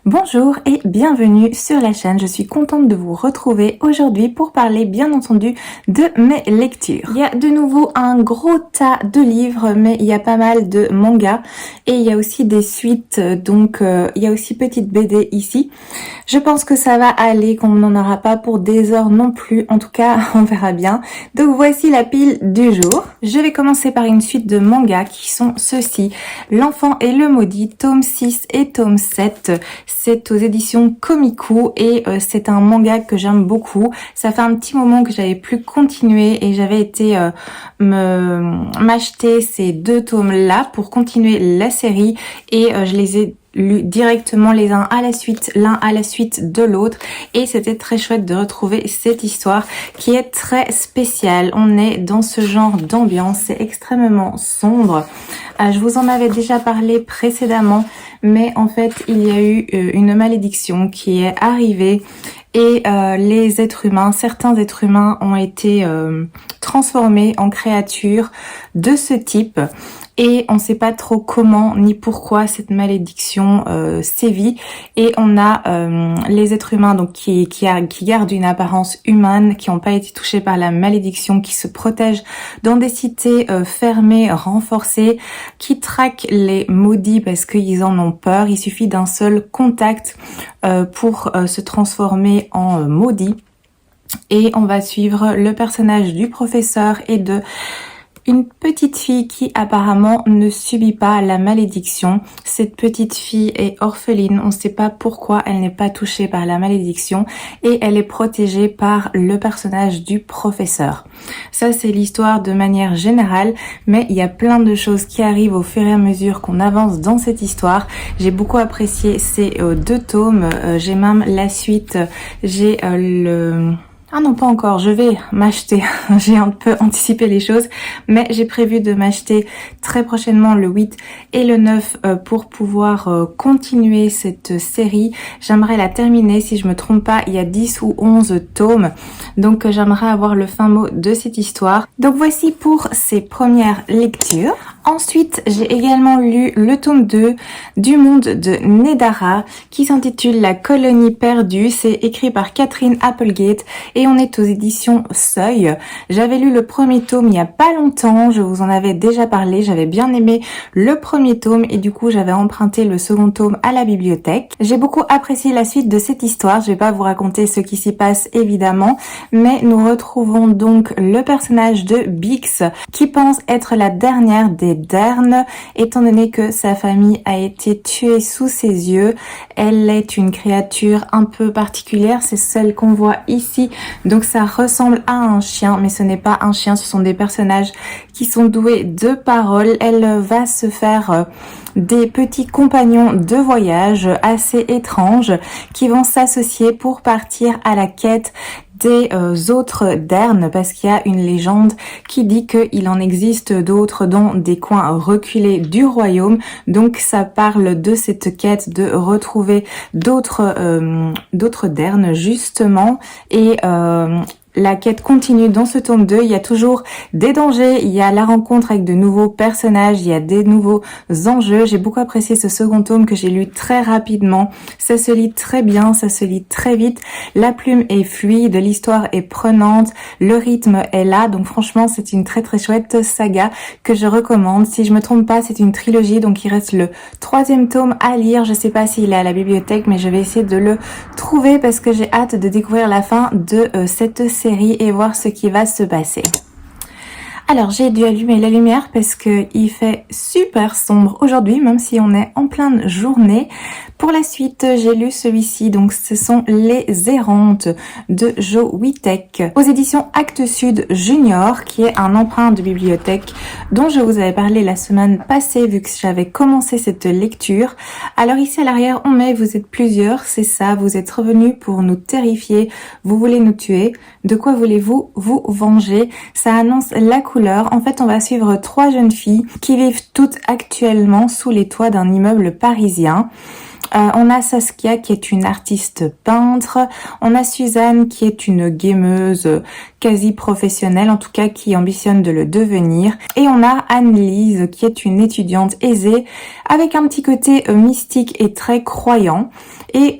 Bonjour et bienvenue sur la chaîne, je suis contente de vous retrouver aujourd'hui pour parler bien entendu de mes lectures. Il y a de nouveau un gros tas de livres mais il y a pas mal de mangas et il y a aussi des suites, donc il y a aussi petite BD ici. Je pense que ça va aller, qu'on n'en aura pas pour des heures non plus, en tout cas on verra bien. Donc voici la pile du jour. Je vais commencer par une suite de mangas qui sont ceux-ci: L'Enfant et le Maudit, tome 6 et tome 7. C'est aux éditions Komiku et c'est un manga que j'aime beaucoup. Ça fait un petit moment que j'avais plus continué et j'avais été m'acheter ces deux tomes là pour continuer la série et je les ai lus directement l'un à la suite de l'autre et c'était très chouette de retrouver cette histoire qui est très spéciale. On est dans ce genre d'ambiance, c'est extrêmement sombre. Je vous en avais déjà parlé précédemment, mais en fait il y a eu une malédiction qui est arrivée et les êtres humains, certains êtres humains ont été transformés en créatures de ce type. Et on ne sait pas trop comment ni pourquoi cette malédiction sévit. Et on a les êtres humains donc qui gardent une apparence humaine, qui n'ont pas été touchés par la malédiction, qui se protègent dans des cités fermées, renforcées, qui traquent les maudits parce qu'ils en ont peur. Il suffit d'un seul contact pour se transformer en maudit. Et on va suivre le personnage du professeur et de une petite fille qui apparemment ne subit pas la malédiction. Cette petite fille est orpheline, on ne sait pas pourquoi elle n'est pas touchée par la malédiction et elle est protégée par le personnage du professeur. Ça c'est l'histoire de manière générale, mais il y a plein de choses qui arrivent au fur et à mesure qu'on avance dans cette histoire. J'ai beaucoup apprécié ces deux tomes, j'ai même la suite, j'ai Ah non, pas encore, je vais m'acheter, j'ai un peu anticipé les choses, mais j'ai prévu de m'acheter très prochainement le 8 et le 9 pour pouvoir continuer cette série. J'aimerais la terminer, si je me trompe pas, il y a 10 ou 11 tomes, donc j'aimerais avoir le fin mot de cette histoire. Donc voici pour ces premières lectures. Ensuite, j'ai également lu le tome 2 du monde de Nedara qui s'intitule La colonie perdue. C'est écrit par Catherine Applegate et on est aux éditions Seuil. J'avais lu le premier tome il y a pas longtemps, je vous en avais déjà parlé, j'avais bien aimé le premier tome et du coup j'avais emprunté le second tome à la bibliothèque. J'ai beaucoup apprécié la suite de cette histoire, je vais pas vous raconter ce qui s'y passe évidemment, mais nous retrouvons donc le personnage de Bix qui pense être la dernière des Dernes, étant donné que sa famille a été tuée sous ses yeux. Elle est une créature un peu particulière, c'est celle qu'on voit ici, donc ça ressemble à un chien, mais ce n'est pas un chien, ce sont des personnages qui sont doués de paroles. Elle va se faire des petits compagnons de voyage assez étranges qui vont s'associer pour partir à la quête des autres Dernes, parce qu'il y a une légende qui dit qu'il en existe d'autres dans des coins reculés du royaume. Donc ça parle de cette quête de retrouver d'autres Dernes justement et la quête continue dans ce tome 2, il y a toujours des dangers, il y a la rencontre avec de nouveaux personnages, il y a des nouveaux enjeux. J'ai beaucoup apprécié ce second tome que j'ai lu très rapidement. Ça se lit très bien, ça se lit très vite. La plume est fluide, l'histoire est prenante, le rythme est là. Donc franchement, c'est une très très chouette saga que je recommande. Si je me trompe pas, c'est une trilogie, donc il reste le troisième tome à lire. Je sais pas s'il est à la bibliothèque, mais je vais essayer de le trouver parce que j'ai hâte de découvrir la fin de cette série et voir ce qui va se passer. Alors j'ai dû allumer la lumière parce que il fait super sombre aujourd'hui, même si on est en pleine journée. Pour la suite, j'ai lu celui-ci, donc ce sont Les Errantes de Jo Witek aux éditions Actes Sud Junior, qui est un emprunt de bibliothèque dont je vous avais parlé la semaine passée vu que j'avais commencé cette lecture. Alors ici à l'arrière, on met vous êtes plusieurs, c'est ça, vous êtes revenus pour nous terrifier, vous voulez nous tuer, de quoi voulez-vous vous venger? Ça annonce la couleur. En fait, on va suivre 3 jeunes filles qui vivent toutes actuellement sous les toits d'un immeuble parisien. On a Saskia qui est une artiste peintre, on a Suzanne qui est une gameuse quasi professionnelle, en tout cas qui ambitionne de le devenir, et on a Anne-Lise qui est une étudiante aisée avec un petit côté mystique et très croyant, et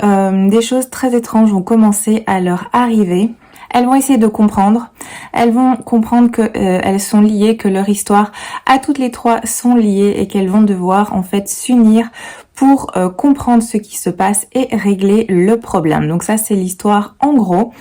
des choses très étranges vont commencer à leur arriver. Elles vont essayer de comprendre. Elles vont comprendre que elles sont liées, que leur histoire à toutes les trois sont liées et qu'elles vont devoir en fait s'unir pour comprendre ce qui se passe et régler le problème. Donc ça c'est l'histoire en gros.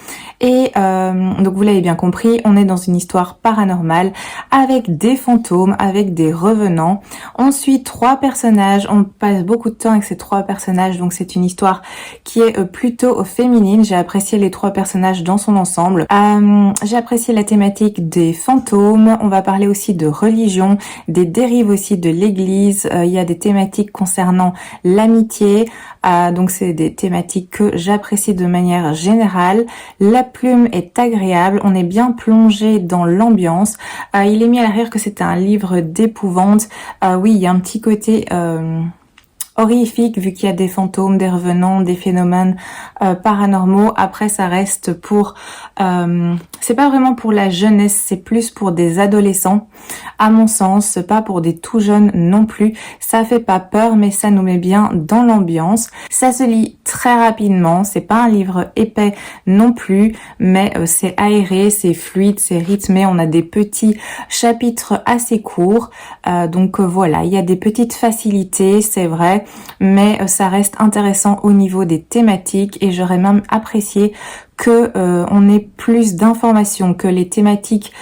Et donc vous l'avez bien compris, on est dans une histoire paranormale avec des fantômes, avec des revenants. On suit trois personnages, on passe beaucoup de temps avec ces trois personnages, donc c'est une histoire qui est plutôt féminine. J'ai apprécié les trois personnages dans son ensemble. J'ai apprécié la thématique des fantômes, on va parler aussi de religion, des dérives aussi de l'église. Il y a des thématiques concernant l'amitié, donc c'est des thématiques que j'apprécie de manière générale. La plume est agréable, on est bien plongé dans l'ambiance. Il est mis à l'arrière que c'était un livre d'épouvante. Oui, il y a un petit côté horrifique vu qu'il y a des fantômes, des revenants, des phénomènes paranormaux. Après ça reste pour c'est pas vraiment pour la jeunesse, c'est plus pour des adolescents à mon sens, pas pour des tout jeunes non plus. Ça fait pas peur mais ça nous met bien dans l'ambiance. Ça se lit très rapidement, c'est pas un livre épais non plus, mais c'est aéré, c'est fluide, c'est rythmé, on a des petits chapitres assez courts, donc voilà, il y a des petites facilités, c'est vrai, mais ça reste intéressant au niveau des thématiques et j'aurais même apprécié que on ait plus d'informations, que les thématiques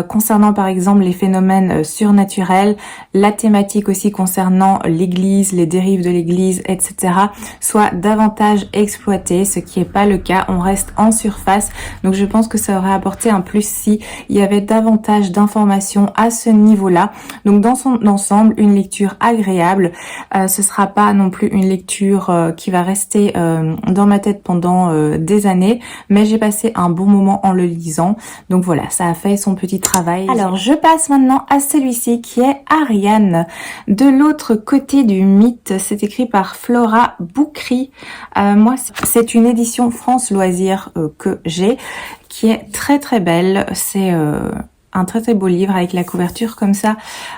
concernant par exemple les phénomènes surnaturels, la thématique aussi concernant l'église, les dérives de l'église, etc. soient davantage exploitées, ce qui n'est pas le cas, on reste en surface, donc je pense que ça aurait apporté un plus si il y avait davantage d'informations à ce niveau-là. Donc dans son ensemble, une lecture agréable, ce sera pas non plus une lecture qui va rester dans ma tête pendant des années, mais j'ai passé un bon moment en le lisant, donc voilà, ça a fait son petit travail. Alors je passe maintenant à celui-ci qui est Ariane. De l'autre côté du mythe, c'est écrit par Flora Boukri. Moi c'est une édition France Loisirs que j'ai, qui est très très belle. C'est un très très beau livre avec la couverture comme ça,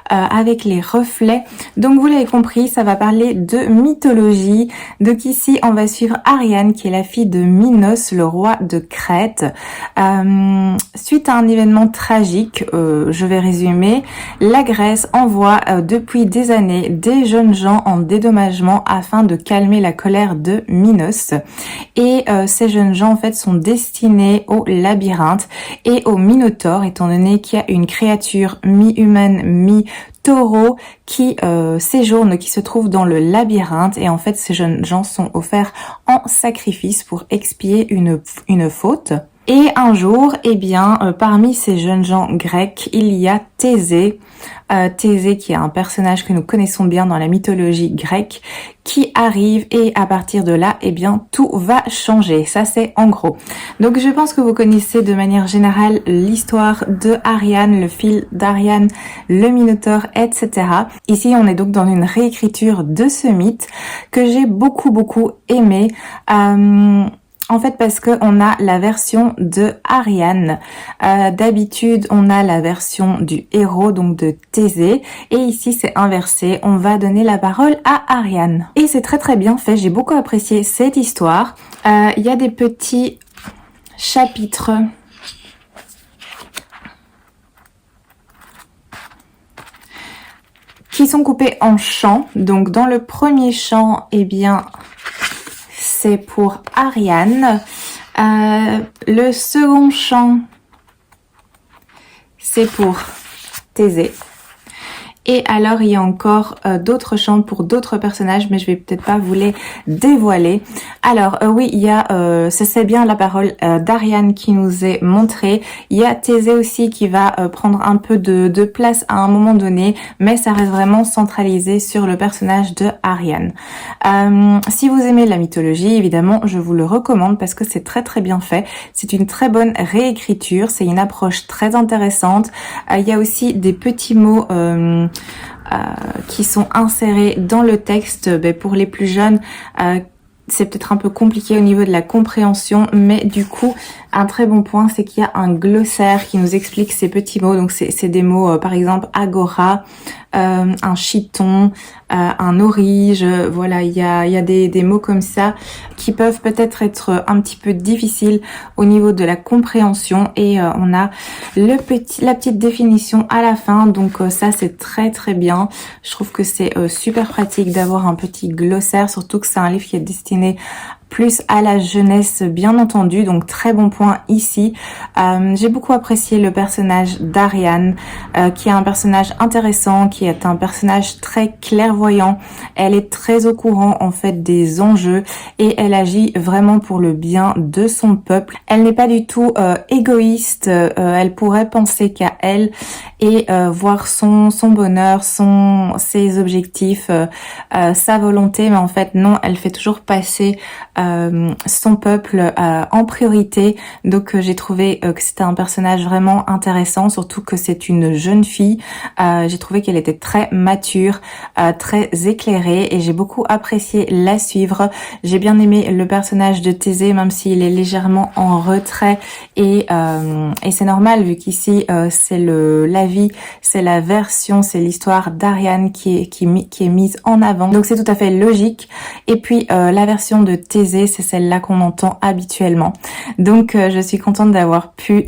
avec les reflets. Donc vous l'avez compris, ça va parler de mythologie. Donc ici on va suivre Ariane qui est la fille de Minos, le roi de Crète. Suite à un événement tragique, je vais résumer, la Grèce envoie depuis des années des jeunes gens en dédommagement afin de calmer la colère de Minos. Et ces jeunes gens en fait sont destinés au labyrinthe et au Minotaure, étant donné qu'il y a une créature mi-humaine, mi-taureau qui séjourne, qui se trouve dans le labyrinthe, et en fait ces jeunes gens sont offerts en sacrifice pour expier une faute. Et un jour, eh bien, parmi ces jeunes gens grecs, il y a Thésée. Thésée qui est un personnage que nous connaissons bien dans la mythologie grecque, qui arrive et à partir de là, eh bien, tout va changer. Ça, c'est en gros. Donc, je pense que vous connaissez de manière générale l'histoire de Ariane, le fil d'Ariane, le Minotaure, etc. Ici, on est donc dans une réécriture de ce mythe que j'ai beaucoup aimé. En fait, parce que on a la version de Ariane. D'habitude, on a la version du héros, donc de Thésée. Et ici, c'est inversé. On va donner la parole à Ariane. Et c'est très très bien fait. J'ai beaucoup apprécié cette histoire. Il y a des petits chapitres qui sont coupés en chants. Donc, dans le premier chant, eh bien, c'est pour Ariane. Le second chant, c'est pour Thésée. Et alors, il y a encore d'autres chants pour d'autres personnages, mais je vais peut-être pas vous les dévoiler. Alors, oui, il y a, c'est bien la parole d'Ariane qui nous est montrée. Il y a Thésée aussi qui va prendre un peu de place à un moment donné, mais ça reste vraiment centralisé sur le personnage de Ariane. Si vous aimez la mythologie, évidemment, je vous le recommande parce que c'est très très bien fait. C'est une très bonne réécriture, c'est une approche très intéressante. Il y a aussi des petits mots insérés dans le texte. Pour les plus jeunes, c'est peut-être un peu compliqué au niveau de la compréhension, mais du coup, un très bon point, c'est qu'il y a un glossaire qui nous explique ces petits mots. Donc, c'est des mots, par exemple, agora, un chiton, un orige. Voilà, il y a des mots comme ça qui peuvent peut-être être un petit peu difficiles au niveau de la compréhension. Et on a la petite définition à la fin. Donc, ça, c'est très, très bien. Je trouve que c'est super pratique d'avoir un petit glossaire, surtout que c'est un livre qui est destiné plus à la jeunesse, bien entendu, donc très bon point ici. J'ai beaucoup apprécié le personnage d'Ariane, qui est un personnage intéressant, qui est un personnage très clairvoyant. Elle est très au courant en fait des enjeux et elle agit vraiment pour le bien de son peuple. Elle n'est pas du tout égoïste, elle pourrait penser qu'à elle et voir son bonheur, ses objectifs, sa volonté, mais en fait non, elle fait toujours passer son peuple en priorité. Donc j'ai trouvé que c'était un personnage vraiment intéressant, surtout que c'est une jeune fille. J'ai trouvé qu'elle était très mature, très éclairée et j'ai beaucoup apprécié la suivre. J'ai bien aimé le personnage de Thésée, même s'il est légèrement en retrait et c'est normal vu qu'ici c'est la vie, c'est la version, c'est l'histoire d'Ariane qui est mise en avant. Donc c'est tout à fait logique. Et puis la version de Thésée, c'est celle-là qu'on entend habituellement. Donc je suis contente d'avoir pu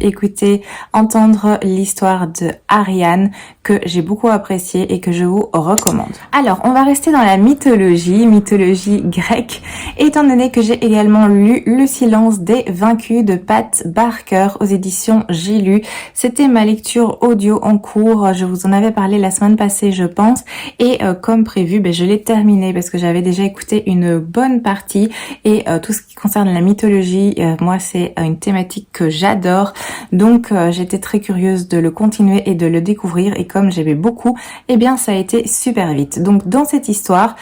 entendre l'histoire de Ariane que j'ai beaucoup appréciée et que je vous recommande. Alors, on va rester dans la mythologie grecque, étant donné que j'ai également lu Le silence des vaincus de Pat Barker aux éditions J'ai lu. C'était ma lecture audio en cours, je vous en avais parlé la semaine passée je pense, et comme prévu, je l'ai terminé parce que j'avais déjà écouté une bonne partie et tout ce qui concerne la mythologie, moi c'est une thématique que j'adore, donc j'étais très curieuse de le continuer et de le découvrir et comme j'aimais beaucoup, eh bien ça a été super vite. Donc dans cette histoire,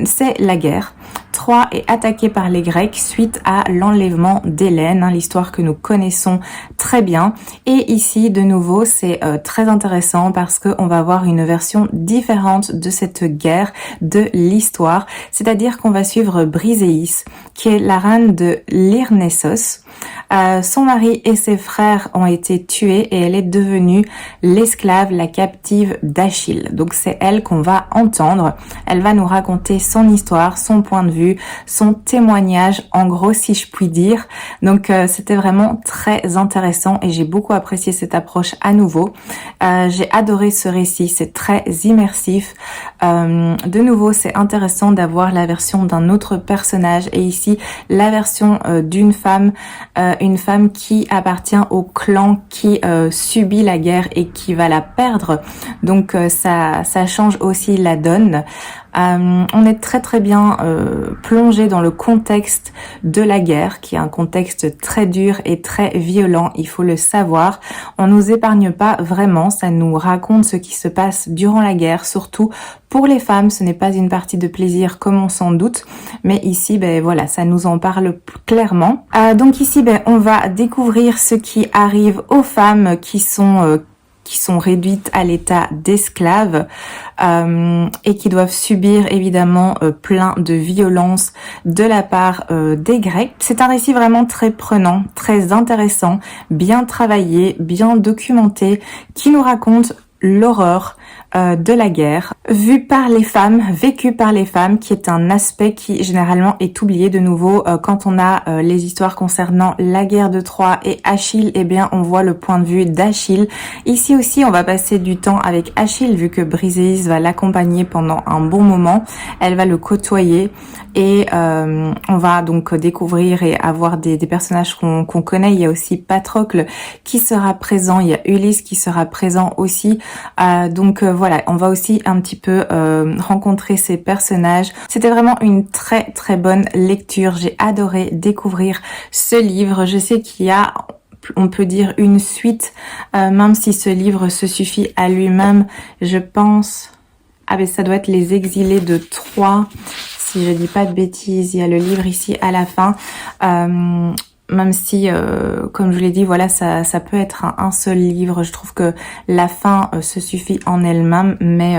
c'est la guerre. Troie est attaquée par les Grecs suite à l'enlèvement d'Hélène, l'histoire que nous connaissons très bien. Et ici, de nouveau, c'est très intéressant parce qu'on va avoir une version différente de cette guerre, de l'histoire. C'est-à-dire qu'on va suivre Briséis, qui est la reine de Lyrnessos. Son mari et ses frères ont été tués et elle est devenue l'esclave, la captive d'Achille. Donc c'est elle qu'on va entendre. Elle va nous raconter son histoire, son point de vue, son témoignage, en gros si je puis dire. Donc c'était vraiment très intéressant et j'ai beaucoup apprécié cette approche à nouveau. J'ai adoré ce récit, c'est très immersif. De nouveau, c'est intéressant d'avoir la version d'un autre personnage et ici la version d'une femme, une femme qui appartient au clan qui subit la guerre et qui va la perdre. Donc ça change aussi la donne. On est très très bien plongé dans le contexte de la guerre, qui est un contexte très dur et très violent, il faut le savoir. On nous épargne pas vraiment, ça nous raconte ce qui se passe durant la guerre, surtout pour les femmes. Ce n'est pas une partie de plaisir comme on s'en doute, mais ici, voilà, ça nous en parle clairement. Donc ici, on va découvrir ce qui arrive aux femmes qui sont réduites à l'état d'esclaves et qui doivent subir évidemment plein de violences de la part des Grecs. C'est un récit vraiment très prenant, très intéressant, bien travaillé, bien documenté, qui nous raconte l'horreur de la guerre, vue par les femmes, vécue par les femmes, qui est un aspect qui généralement est oublié. De nouveau, quand on a les histoires concernant la guerre de Troie et Achille, eh bien on voit le point de vue d'Achille. Ici aussi, on va passer du temps avec Achille, vu que Briséis va l'accompagner pendant un bon moment. Elle va le côtoyer et on va donc découvrir et avoir des personnages qu'on connaît. Il y a aussi Patrocle qui sera présent, il y a Ulysse qui sera présent aussi. Donc voilà, on va aussi un petit peu rencontrer ces personnages. C'était vraiment une très très bonne lecture. J'ai adoré découvrir ce livre. Je sais qu'il y a, on peut dire, une suite, même si ce livre se suffit à lui-même. Je pense, ça doit être Les Exilés de Troie. Si je dis pas de bêtises, il y a le livre ici à la fin. même si, comme je vous l'ai dit, voilà, ça peut être un seul livre. Je trouve que la fin se suffit en elle-même, mais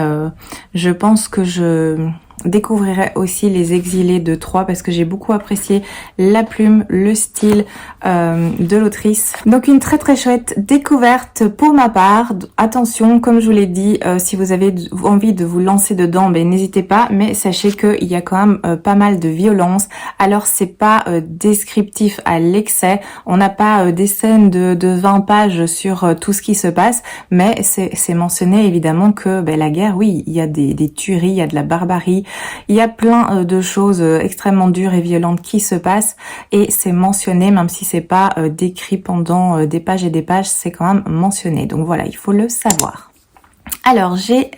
je pense que je découvrirai aussi Les Exilés de Troyes parce que j'ai beaucoup apprécié la plume, le style de l'autrice. Donc une très très chouette découverte pour ma part. Attention, comme je vous l'ai dit, si vous avez envie de vous lancer dedans, ben n'hésitez pas, mais sachez qu'il y a quand même pas mal de violence. Alors c'est pas descriptif à l'excès, on n'a pas des scènes de 20 pages sur tout ce qui se passe, mais c'est mentionné évidemment que ben, la guerre, oui, il y a des tueries, il y a de la barbarie, il y a plein de choses extrêmement dures et violentes qui se passent et c'est mentionné, même si c'est pas décrit pendant des pages et des pages, c'est quand même mentionné. Donc voilà, il faut le savoir. Alors j'ai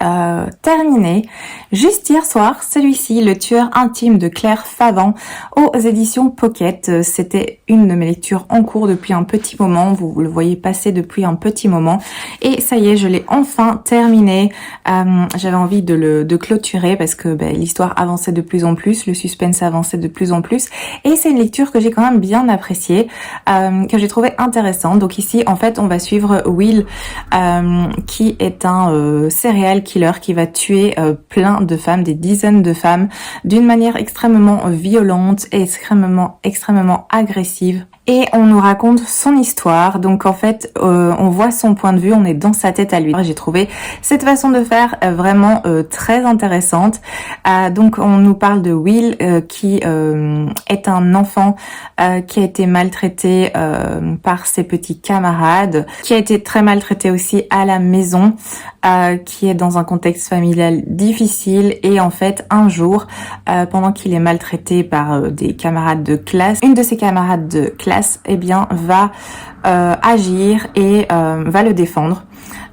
terminé juste hier soir celui-ci, Le Tueur intime de Claire Favant aux éditions Pocket. C'était une de mes lectures en cours depuis un petit moment, vous le voyez passer depuis un petit moment et ça y est, je l'ai enfin terminé. J'avais envie de clôturer parce que l'histoire avançait de plus en plus, le suspense avançait de plus en plus et c'est une lecture que j'ai quand même bien appréciée, que j'ai trouvé intéressante. Donc ici en fait on va suivre Will qui est un serial killer qui va tuer plein de femmes, des dizaines de femmes, d'une manière extrêmement violente et extrêmement agressive. Et on nous raconte son histoire, donc en fait on voit son point de vue, on est dans sa tête à lui. J'ai trouvé cette façon de faire vraiment très intéressante. Donc on nous parle de Will qui est un enfant qui a été maltraité par ses petits camarades, qui a été très maltraité aussi à la maison, qui est dans un contexte familial difficile et en fait un jour pendant qu'il est maltraité par des camarades de classe, une de ses camarades de classe va agir et va le défendre.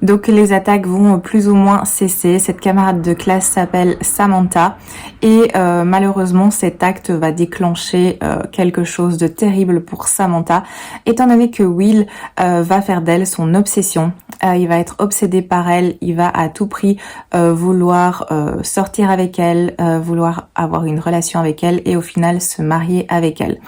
Donc les attaques vont plus ou moins cesser. Cette camarade de classe s'appelle Samantha et malheureusement cet acte va déclencher quelque chose de terrible pour Samantha, étant donné que Will va faire d'elle son obsession. Il va être obsédé par elle, il va à tout prix vouloir sortir avec elle, vouloir avoir une relation avec elle et au final se marier avec elle.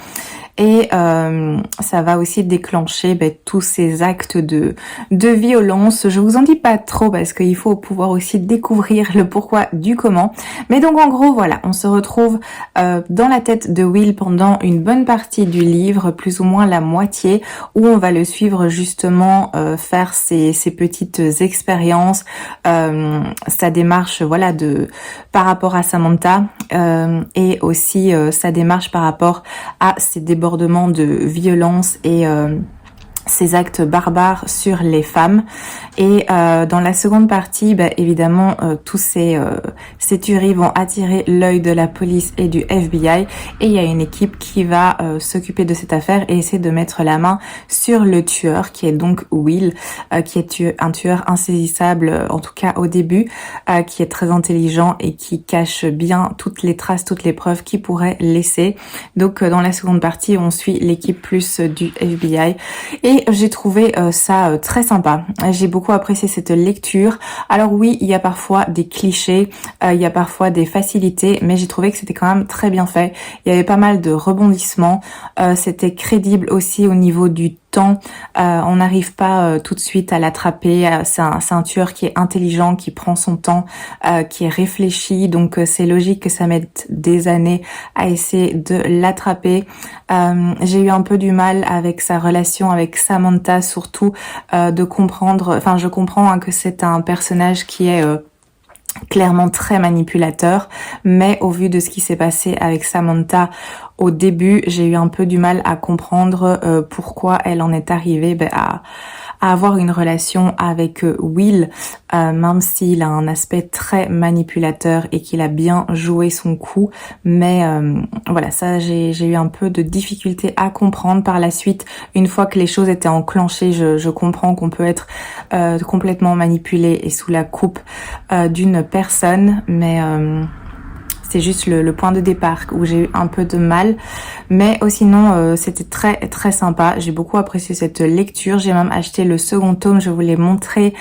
Et ça va aussi déclencher tous ces actes de violence. Je vous en dis pas trop parce qu'il faut pouvoir aussi découvrir le pourquoi du comment. Mais donc en gros voilà, on se retrouve dans la tête de Will pendant une bonne partie du livre, plus ou moins la moitié, où on va le suivre justement faire ses petites expériences, sa démarche voilà par rapport à Samantha et aussi sa démarche par rapport à ses débordements de violence et ces actes barbares sur les femmes. Et dans la seconde partie, évidemment, tous ces tueries vont attirer l'œil de la police et du FBI. Et il y a une équipe qui va s'occuper de cette affaire et essayer de mettre la main sur le tueur, qui est donc Will, qui est un tueur insaisissable, en tout cas au début, qui est très intelligent et qui cache bien toutes les traces, toutes les preuves qu'il pourrait laisser. Donc dans la seconde partie, on suit l'équipe plus du FBI. Et j'ai trouvé ça très sympa. J'ai beaucoup apprécié cette lecture. Alors oui, il y a parfois des clichés, il y a parfois des facilités, mais j'ai trouvé que c'était quand même très bien fait. Il y avait pas mal de rebondissements. C'était crédible aussi au niveau du temps. On n'arrive pas tout de suite à l'attraper. C'est un tueur qui est intelligent, qui prend son temps, qui est réfléchi. Donc c'est logique que ça mette des années à essayer de l'attraper. J'ai eu un peu du mal avec sa relation avec Samantha, surtout de comprendre. Enfin, je comprends que c'est un personnage qui est clairement très manipulateur, mais au vu de ce qui s'est passé avec Samantha au début, j'ai eu un peu du mal à comprendre pourquoi elle en est arrivée à avoir une relation avec Will, même s'il a un aspect très manipulateur et qu'il a bien joué son coup. Mais voilà, ça j'ai eu un peu de difficulté à comprendre par la suite. Une fois que les choses étaient enclenchées, je comprends qu'on peut être complètement manipulé et sous la coupe d'une personne, mais C'est juste le point de départ où j'ai eu un peu de mal. Mais sinon, c'était très sympa. J'ai beaucoup apprécié cette lecture. J'ai même acheté le second tome. Je vous l'ai montré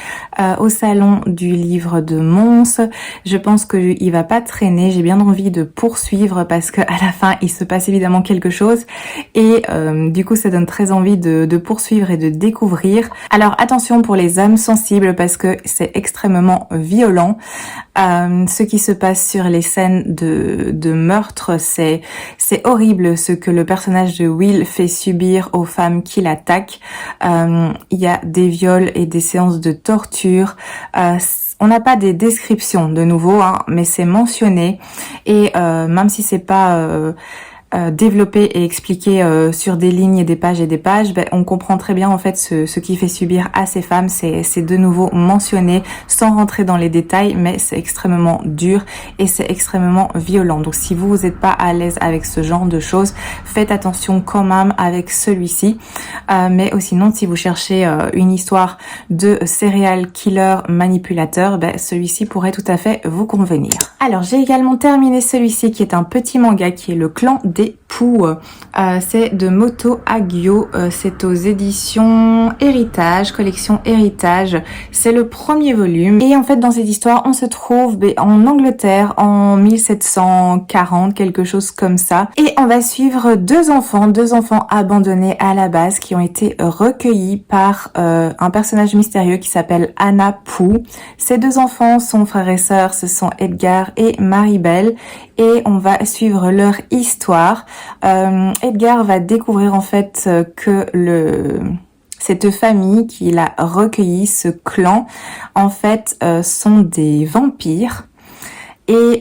au salon du livre de Mons. Je pense qu'il va pas traîner. J'ai bien envie de poursuivre parce que à la fin, il se passe évidemment quelque chose. Et du coup, ça donne très envie de poursuivre et de découvrir. Alors attention pour les âmes sensibles parce que c'est extrêmement violent. Ce qui se passe sur les scènes de meurtre, c'est horrible ce que le personnage de Will fait subir aux femmes qui l'attaquent. Il y a des viols et des séances de torture. On n'a pas des descriptions de nouveau, hein, mais c'est mentionné. Et même si c'est pas développé et expliqué sur des lignes et des pages, ben, on comprend très bien en fait ce qui fait subir à ces femmes. C'est de nouveau mentionné sans rentrer dans les détails, mais c'est extrêmement dur et c'est extrêmement violent. Donc si vous n'êtes pas à l'aise avec ce genre de choses, faites attention quand même avec celui-ci. Mais sinon, si vous cherchez une histoire de serial killer manipulateur, ben, celui-ci pourrait tout à fait vous convenir. Alors j'ai également terminé celui-ci qui est un petit manga qui est le Clan des Poux. C'est de Moto Hagio, c'est aux éditions Héritage, collection Héritage. C'est le premier volume et en fait dans cette histoire on se trouve en Angleterre en 1740, quelque chose comme ça, et on va suivre deux enfants abandonnés à la base qui ont été recueillis par un personnage mystérieux qui s'appelle Anna Poux. Ces deux enfants sont frères et sœurs, ce sont Edgar et Maribel, et on va suivre leur histoire. Edgar va découvrir en fait que cette famille qu'il a recueilli, ce clan, en fait sont des vampires. Et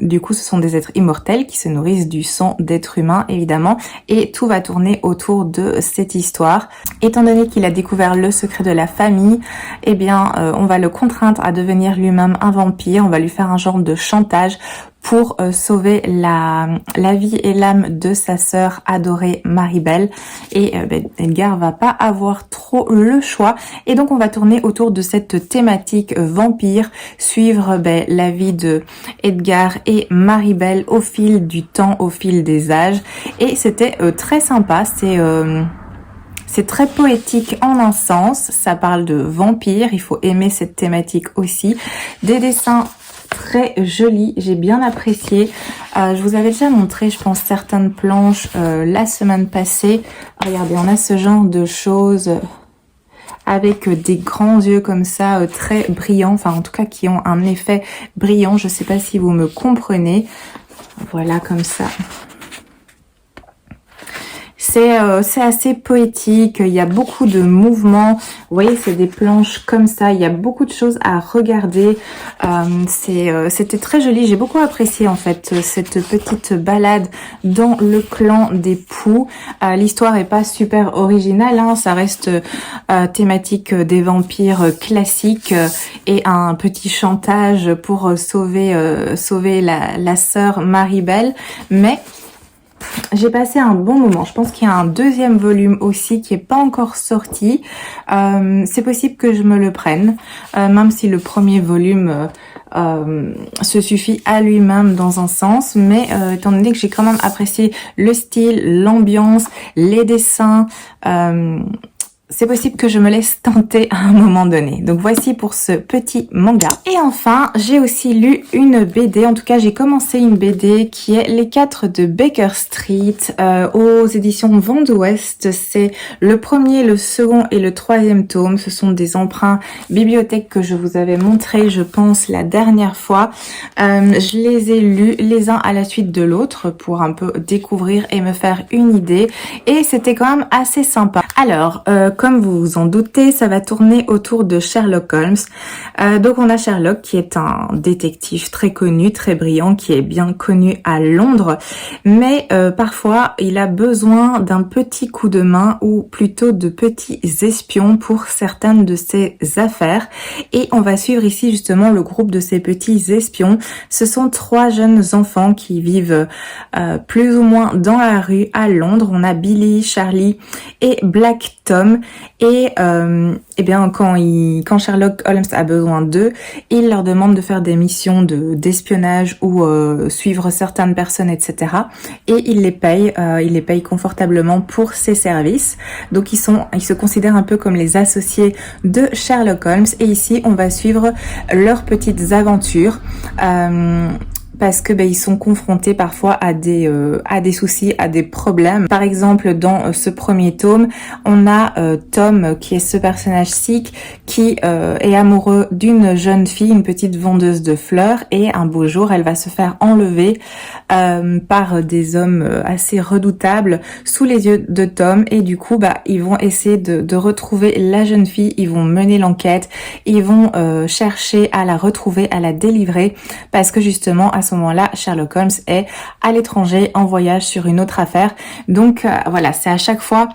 du coup, ce sont des êtres immortels qui se nourrissent du sang d'êtres humains, évidemment. Et tout va tourner autour de cette histoire. Étant donné qu'il a découvert le secret de la famille, eh bien, on va le contraindre à devenir lui-même un vampire. On va lui faire un genre de chantage pour sauver la vie et l'âme de sa sœur adorée Maribel. Et Edgar va pas avoir trop le choix. Et donc on va tourner autour de cette thématique vampire, suivre la vie de Edgar et Maribel au fil du temps, au fil des âges. Et c'était très sympa. C'est très poétique en un sens. Ça parle de vampires. Il faut aimer cette thématique aussi. Des dessins très joli, j'ai bien apprécié. Je vous avais déjà montré, je pense, certaines planches la semaine passée. Regardez, on a ce genre de choses avec des grands yeux comme ça, très brillants, enfin en tout cas qui ont un effet brillant. Je sais pas si vous me comprenez. Voilà, comme ça. C'est assez poétique, il y a beaucoup de mouvements, vous voyez, c'est des planches comme ça, il y a beaucoup de choses à regarder. C'était très joli, j'ai beaucoup apprécié en fait cette petite balade dans le clan des Poux. L'histoire est pas super originale, hein, ça reste thématique des vampires classiques et un petit chantage pour sauver la sœur Maribel, mais j'ai passé un bon moment. Je pense qu'il y a un deuxième volume aussi qui est pas encore sorti. C'est possible que je me le prenne, même si le premier volume se suffit à lui-même dans un sens. Mais étant donné que j'ai quand même apprécié le style, l'ambiance, les dessins, c'est possible que je me laisse tenter à un moment donné. Donc voici pour ce petit manga. Et enfin, j'ai aussi lu une BD. En tout cas, j'ai commencé une BD qui est Les 4 de Baker Street aux éditions Vent d'Ouest. C'est le premier, le second et le troisième tome. Ce sont des emprunts bibliothèque que je vous avais montré, je pense, la dernière fois. Je les ai lus les uns à la suite de l'autre pour un peu découvrir et me faire une idée. Et c'était quand même assez sympa. Alors, comme vous vous en doutez, ça va tourner autour de Sherlock Holmes. Donc on a Sherlock qui est un détective très connu, très brillant, qui est bien connu à Londres. Mais parfois, il a besoin d'un petit coup de main ou plutôt de petits espions pour certaines de ses affaires. Et on va suivre ici justement le groupe de ces petits espions. Ce sont 3 jeunes enfants qui vivent plus ou moins dans la rue à Londres. On a Billy, Charlie et Black Tom. et eh bien quand Sherlock Holmes a besoin d'eux, il leur demande de faire des missions d'espionnage ou suivre certaines personnes, etc. Et il les paye confortablement pour ces services. Donc ils se considèrent un peu comme les associés de Sherlock Holmes, et ici on va suivre leurs petites aventures. Parce que ils sont confrontés parfois à des soucis, à des problèmes. Par exemple, dans ce premier tome, on a Tom, qui est ce personnage sikh, qui est amoureux d'une jeune fille, une petite vendeuse de fleurs, et un beau jour, elle va se faire enlever par des hommes assez redoutables sous les yeux de Tom, et du coup, ils vont essayer de retrouver la jeune fille, ils vont mener l'enquête, ils vont chercher à la retrouver, à la délivrer, parce que justement, à ce moment-là, Sherlock Holmes est à l'étranger en voyage sur une autre affaire. Donc voilà, c'est à chaque fois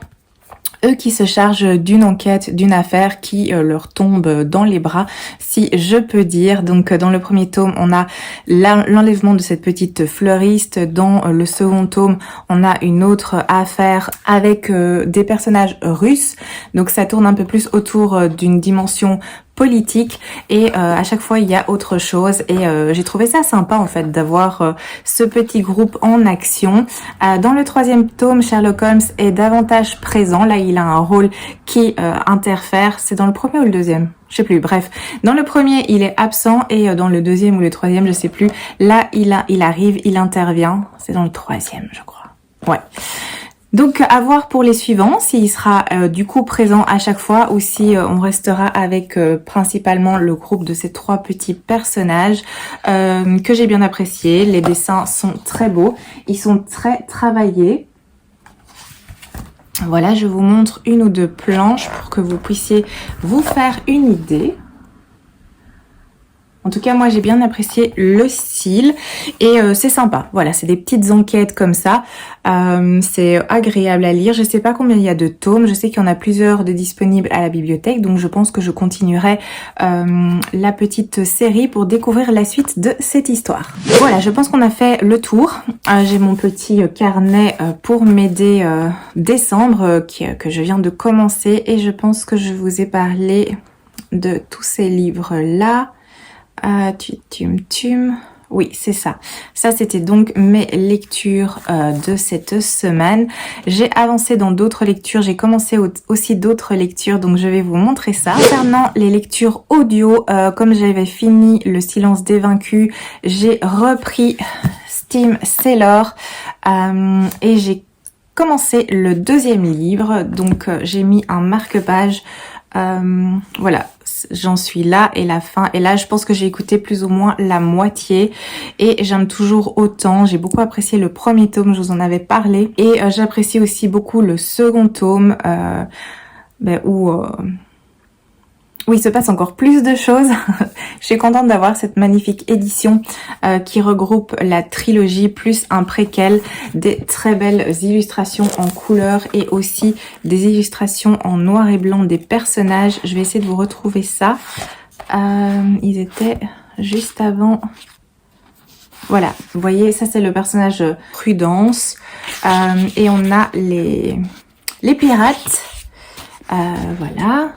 eux qui se chargent d'une enquête, d'une affaire qui leur tombe dans les bras, si je peux dire. Donc dans le premier tome, on a l'enlèvement de cette petite fleuriste. Dans le second tome, on a une autre affaire avec des personnages russes. Donc ça tourne un peu plus autour d'une dimension politique, et à chaque fois il y a autre chose, et j'ai trouvé ça sympa en fait d'avoir ce petit groupe en action. Dans le troisième tome, Sherlock Holmes est davantage présent. Là il a un rôle qui interfère. C'est dans le premier ou le deuxième? Je sais plus, bref. Dans le premier, il est absent, et dans le deuxième ou le troisième, je sais plus. Là, il arrive, il intervient. C'est dans le troisième, je crois. Ouais. Donc à voir pour les suivants, s'il sera du coup présent à chaque fois, ou si on restera avec principalement le groupe de ces trois petits personnages que j'ai bien apprécié. Les dessins sont très beaux, ils sont très travaillés. Voilà, je vous montre une ou deux planches pour que vous puissiez vous faire une idée. En tout cas, moi, j'ai bien apprécié le style, et c'est sympa. Voilà, c'est des petites enquêtes comme ça. C'est agréable à lire. Je sais pas combien il y a de tomes. Je sais qu'il y en a plusieurs de disponibles à la bibliothèque. Donc, je pense que je continuerai la petite série pour découvrir la suite de cette histoire. Voilà, je pense qu'on a fait le tour. J'ai mon petit carnet pour m'aider décembre que je viens de commencer. Et je pense que je vous ai parlé de tous ces livres-là. Oui, c'est ça. Ça, c'était donc mes lectures de cette semaine. J'ai avancé dans d'autres lectures. J'ai commencé aussi d'autres lectures, donc je vais vous montrer ça. Concernant les lectures audio, comme j'avais fini Le Silence des Vaincus, j'ai repris Steam Sailor et j'ai commencé le deuxième livre. Donc, j'ai mis un marque-page. Voilà, j'en suis là, et la fin, et là je pense que j'ai écouté plus ou moins la moitié, et j'aime toujours autant. J'ai beaucoup apprécié le premier tome, je vous en avais parlé, et j'apprécie aussi beaucoup le second tome où il se passe encore plus de choses. Je suis contente d'avoir cette magnifique édition qui regroupe la trilogie plus un préquel, des très belles illustrations en couleur, et aussi des illustrations en noir et blanc des personnages. Je vais essayer de vous retrouver ça. Ils étaient juste avant. Voilà, vous voyez, ça c'est le personnage Prudence. Et on a les pirates. Voilà.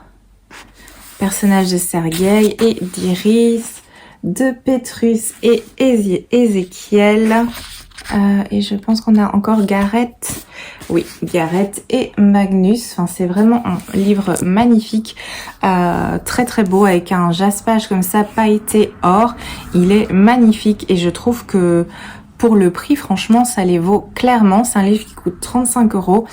Personnage de Sergueï et d'Iris, de Pétrus et Ézéchiel. Et je pense qu'on a encore Gareth. Oui, Gareth et Magnus. Enfin, c'est vraiment un livre magnifique, très très beau, avec un jaspage comme ça, pailleté or. Il est magnifique, et je trouve que pour le prix, franchement, ça les vaut clairement. C'est un livre qui coûte 35 €.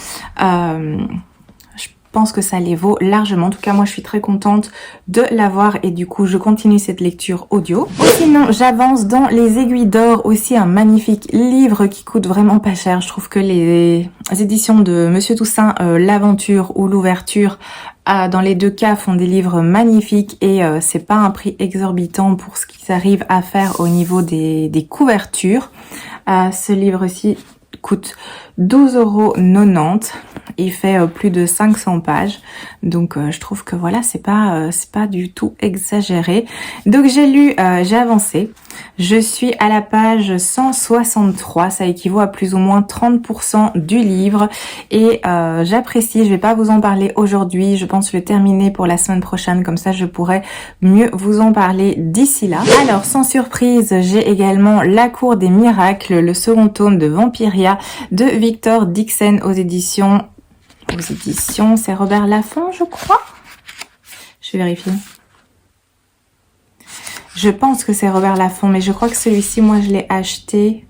Je pense que ça les vaut largement. En tout cas, moi, je suis très contente de l'avoir, et du coup, je continue cette lecture audio. Sinon, j'avance dans Les Aiguilles d'Or, aussi un magnifique livre qui coûte vraiment pas cher. Je trouve que les éditions de Monsieur Toussaint, l'aventure ou l'ouverture, dans les deux cas, font des livres magnifiques, et c'est pas un prix exorbitant pour ce qu'ils arrivent à faire au niveau des couvertures. Ce livre-ci coûte 12,90 €. Il fait plus de 500 pages. Donc je trouve que voilà, c'est pas du tout exagéré. Donc j'ai avancé. Je suis à la page 163, ça équivaut à plus ou moins 30% du livre et j'apprécie, je vais pas vous en parler aujourd'hui, je pense le terminer pour la semaine prochaine, comme ça je pourrai mieux vous en parler d'ici là. Alors sans surprise, j'ai également La Cour des Miracles, le second tome de Vampiria de Victor Dixon aux éditions, c'est Robert Laffont je crois. Je vais vérifier. Je pense que c'est Robert Laffont, mais je crois que celui-ci, moi, je l'ai acheté,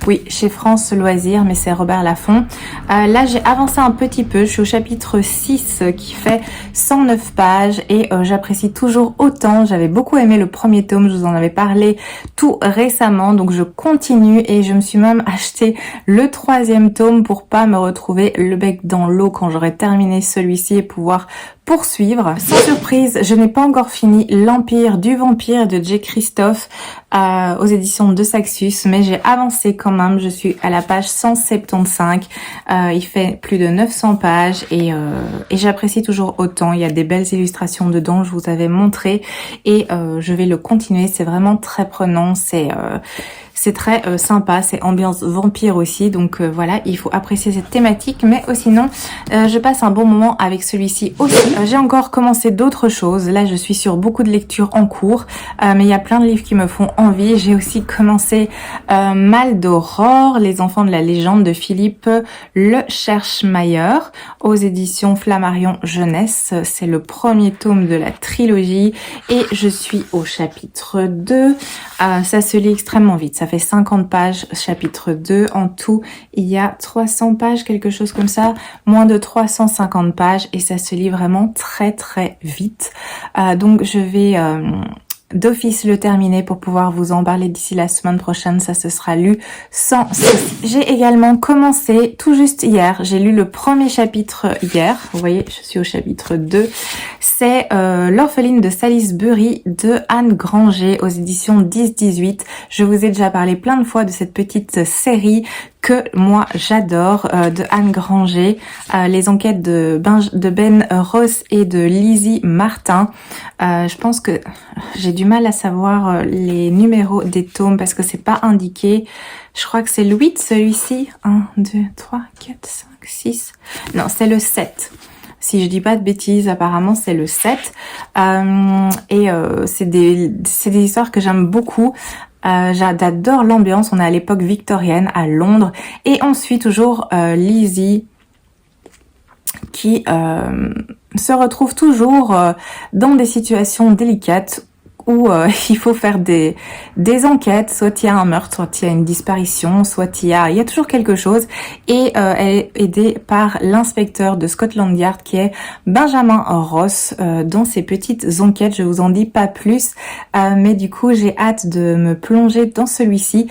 oui, chez France Loisirs, mais c'est Robert Laffont. Là, j'ai avancé un petit peu. Je suis au chapitre 6 qui fait 109 pages et j'apprécie toujours autant. J'avais beaucoup aimé le premier tome, je vous en avais parlé tout récemment, donc je continue et je me suis même acheté le troisième tome pour pas me retrouver le bec dans l'eau quand j'aurai terminé celui-ci et pouvoir poursuivre. Sans surprise, je n'ai pas encore fini L'Empire du Vampire de J. Christophe aux éditions de Saxus, mais j'ai avancé quand même. Je suis à la page 175. Il fait plus de 900 pages et j'apprécie toujours autant. Il y a des belles illustrations dedans, je vous avais montré et je vais le continuer. C'est vraiment très prenant. C'est très sympa, c'est ambiance vampire aussi, donc voilà, il faut apprécier cette thématique, mais sinon, je passe un bon moment avec celui-ci aussi. J'ai encore commencé d'autres choses, là je suis sur beaucoup de lectures en cours, mais il y a plein de livres qui me font envie. J'ai aussi commencé Mal d'Aurore, Les Enfants de la Légende de Philippe Le Cherchemayer, aux éditions Flammarion Jeunesse. C'est le premier tome de la trilogie, et je suis au chapitre 2. Ça se lit extrêmement vite, ça fait 50 pages, chapitre 2. En tout, il y a 300 pages, quelque chose comme ça, moins de 350 pages, et ça se lit vraiment très très vite. Donc je vais d'office le terminer pour pouvoir vous en parler d'ici la semaine prochaine. Ça se sera lu sans souci. J'ai également commencé tout juste hier, j'ai lu le premier chapitre hier, vous voyez je suis au chapitre 2, c'est L'Orpheline de Salisbury de Anne Granger aux éditions 10-18. Je vous ai déjà parlé plein de fois de cette petite série que moi j'adore de Anne Granger, les enquêtes de Ben Ross et de Lizzie Martin. Je pense que j'ai du mal à savoir les numéros des tomes parce que c'est pas indiqué. Je crois que c'est le 8 celui-ci. 1, 2, 3, 4, 5, 6. Non, c'est le 7. Si je dis pas de bêtises, apparemment c'est le 7. C'est des histoires que j'aime beaucoup. J'adore l'ambiance, on est à l'époque victorienne à Londres, et on suit toujours Lizzie qui se retrouve toujours dans des situations délicates où il faut faire des enquêtes, soit il y a un meurtre, soit il y a une disparition, soit il y a toujours quelque chose, et elle est aidée par l'inspecteur de Scotland Yard qui est Benjamin Ross dans ses petites enquêtes. Je vous en dis pas plus, mais du coup j'ai hâte de me plonger dans celui-ci.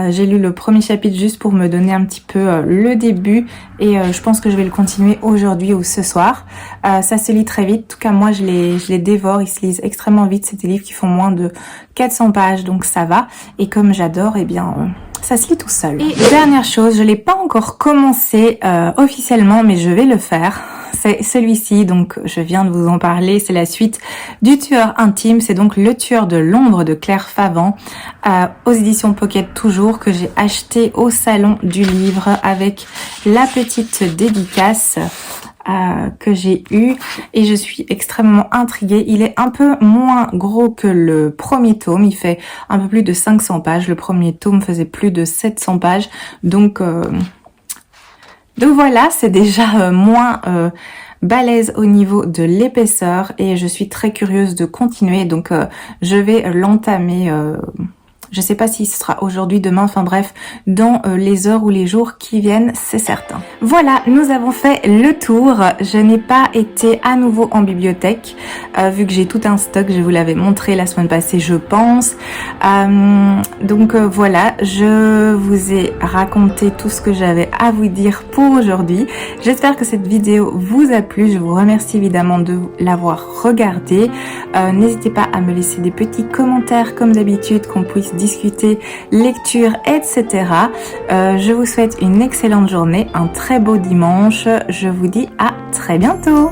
J'ai lu le premier chapitre juste pour me donner un petit peu le début, et je pense que je vais le continuer aujourd'hui ou ce soir. Ça se lit très vite, en tout cas moi je les dévore, ils se lisent extrêmement vite, c'est des livres qui font moins de 400 pages, donc ça va, et comme j'adore, eh bien ça se lit tout seul. Et dernière chose, je l'ai pas encore commencé officiellement, mais je vais le faire. C'est celui-ci, donc je viens de vous en parler, c'est la suite du Tueur intime, c'est donc Le Tueur de l'ombre de Claire Favant, aux éditions Pocket toujours, que j'ai acheté au salon du livre avec la petite dédicace que j'ai eu, et je suis extrêmement intriguée. Il est un peu moins gros que le premier tome, il fait un peu plus de 500 pages, le premier tome faisait plus de 700 pages, donc voilà, c'est déjà moins balèze au niveau de l'épaisseur, et je suis très curieuse de continuer, donc je vais l'entamer. Je sais pas si ce sera aujourd'hui, demain, enfin bref, dans les heures ou les jours qui viennent, c'est certain. Voilà, nous avons fait le tour. Je n'ai pas été à nouveau en bibliothèque, vu que j'ai tout un stock, je vous l'avais montré la semaine passée, je pense. Donc voilà, je vous ai raconté tout ce que j'avais à vous dire pour aujourd'hui. J'espère que cette vidéo vous a plu. Je vous remercie évidemment de l'avoir regardée. N'hésitez pas à me laisser des petits commentaires comme d'habitude, qu'on puisse discuter lecture, etc. Je vous souhaite une excellente journée, un très beau dimanche. Je vous dis à très bientôt.